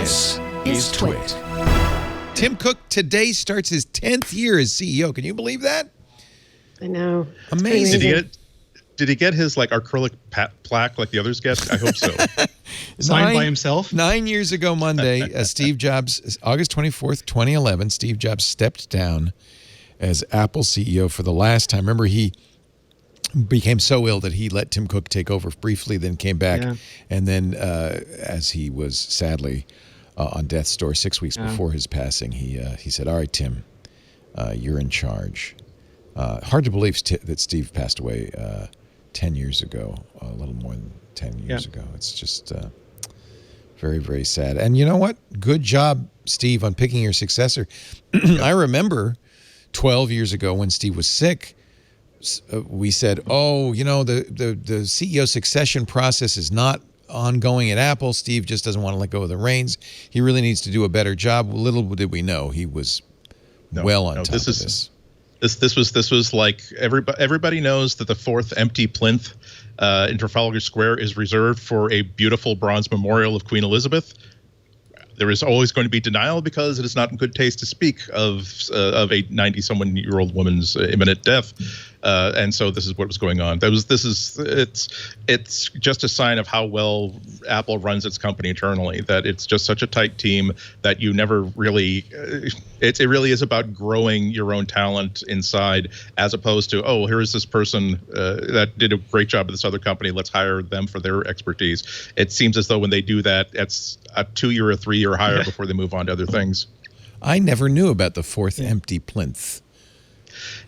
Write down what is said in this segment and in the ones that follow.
This is TWiT. Tim Cook today starts his 10th year as CEO. Can you believe that? I know. Amazing. Did he get his acrylic plaque like the others get? I hope so. Signed by himself? 9 years ago Monday, Steve Jobs, August 24th, 2011, Steve Jobs stepped down as Apple CEO for the last time. Remember, he became so ill that he let Tim Cook take over briefly, then came back. Yeah. And then as he was sadly on death's door 6 weeks before his passing, he said, all right, Tim, you're in charge. Hard to believe that Steve passed away 10 years ago, a little more than 10 years ago. It's just very, very sad. And you know what? Good job, Steve, on picking your successor. I remember 12 years ago when Steve was sick, we said, oh, you know, the CEO succession process is not ongoing at Apple. Steve just doesn't want to let go of the reins. He really needs to do a better job. Little did we know he was well on top of this. This was like everybody knows that the fourth empty plinth in Trafalgar Square is reserved for a beautiful bronze memorial of Queen Elizabeth. There is always going to be denial because it is not in good taste to speak of a 90-someone-year-old woman's imminent death, and so this is what was going on. It's just a sign of how well Apple runs its company internally. That it's just such a tight team that you never really. It really is about growing your own talent inside, as opposed to, oh, here is this person that did a great job at this other company. Let's hire them for their expertise. It seems as though when they do that, it's a 2-year or 3-year hire before they move on to other things. I never knew about the fourth empty plinth.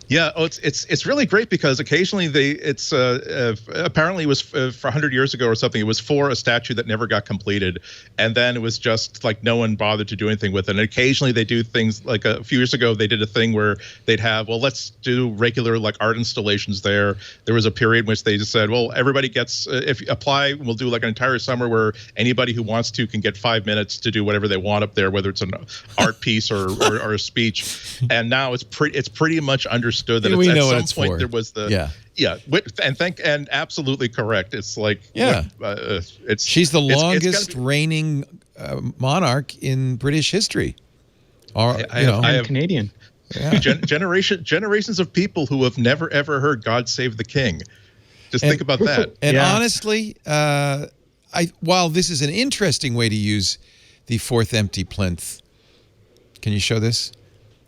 Yeah, it's really great because occasionally apparently it was for 100 years ago or something. It was for a statue that never got completed, and then it was just like no one bothered to do anything with it. And occasionally they do things like a few years ago they did a thing where they'd have, well, let's do regular art installations there. There was a period in which they just said, well, everybody gets if you apply, we'll do like an entire summer where anybody who wants to can get 5 minutes to do whatever they want up there, whether it's an art piece or a speech. And now it's pretty much understood that at some point there was and absolutely correct. It's like she's the longest reigning monarch in British history. I'm Canadian. Yeah. Generations of people who have never ever heard "God Save the King." Just think about that. And honestly, while this is an interesting way to use the fourth empty plinth, can you show this?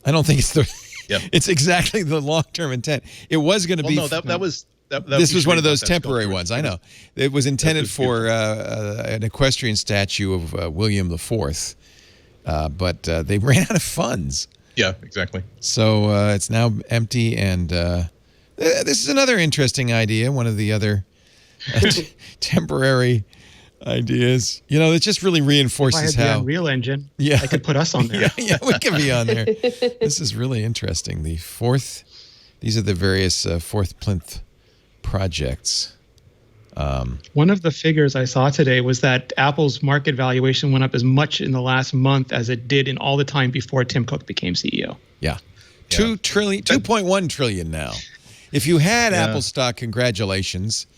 I don't think it's the. Yeah. It's exactly the long-term intent. It was going to be. No, that was. This was one of those temporary ones. I know. It was intended for an equestrian statue of William IV, but they ran out of funds. Yeah, exactly. So it's now empty, and this is another interesting idea. One of the other temporary ideas. You know, it just really reinforces if I had how the Unreal Engine. Yeah, I could put us on there. yeah, we could be on there. This is really interesting. These are the various fourth plinth projects. One of the figures I saw today was that Apple's market valuation went up as much in the last month as it did in all the time before Tim Cook became CEO. Yeah. 2.1 trillion now. If you had Apple stock, congratulations.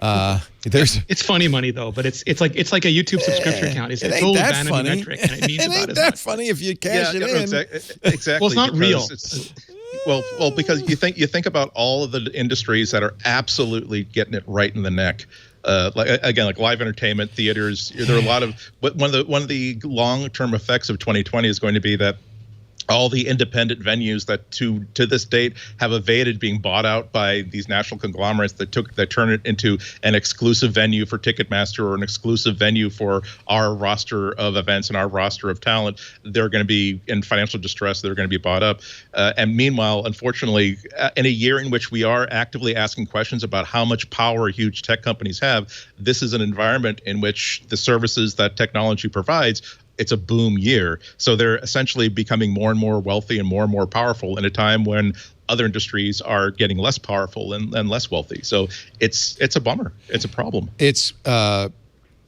It's funny money though, but it's like a YouTube subscription account. It's totally vanity metric, and it means about as much. Funny if you cash it in. Exactly. Well, it's not real. Well, because you think about all of the industries that are absolutely getting it right in the neck. Like live entertainment, theaters. There are a lot of. But one of the long-term effects of 2020 is going to be that all the independent venues that to this date have evaded being bought out by these national conglomerates that turn it into an exclusive venue for Ticketmaster or an exclusive venue for our roster of events and our roster of talent, they're going to be in financial distress. They're going to be bought up. And meanwhile, unfortunately, in a year in which we are actively asking questions about how much power huge tech companies have, this is an environment in which the services that technology provides, it's a boom year. So they're essentially becoming more and more wealthy and more powerful in a time when other industries are getting less powerful and less wealthy. So it's a bummer. It's a problem. It's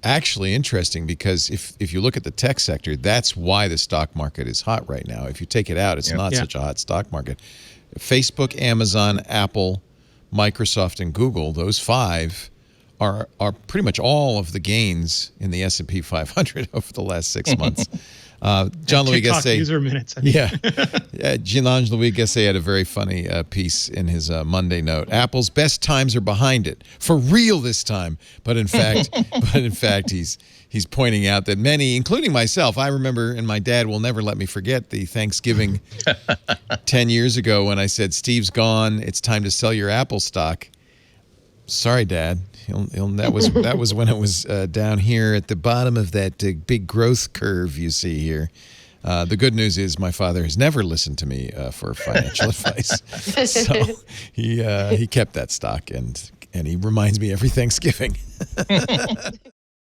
actually interesting because if you look at the tech sector, that's why the stock market is hot right now. If you take it out, it's not such a hot stock market. Facebook, Amazon, Apple, Microsoft, and Google, those five are pretty much all of the gains in the S&P 500 over the last 6 months. Jean-Louis Gasset, user minutes. I mean. Jean-Louis Gasset had a very funny piece in his Monday note. Apple's best times are behind it, for real this time. But in fact, he's pointing out that many, including myself, I remember, and my dad will never let me forget the Thanksgiving 10 years ago when I said, "Steve's gone. It's time to sell your Apple stock." Sorry, Dad. That was when it was down here at the bottom of that big growth curve you see here. The good news is my father has never listened to me for financial advice, so he kept that stock and he reminds me every Thanksgiving.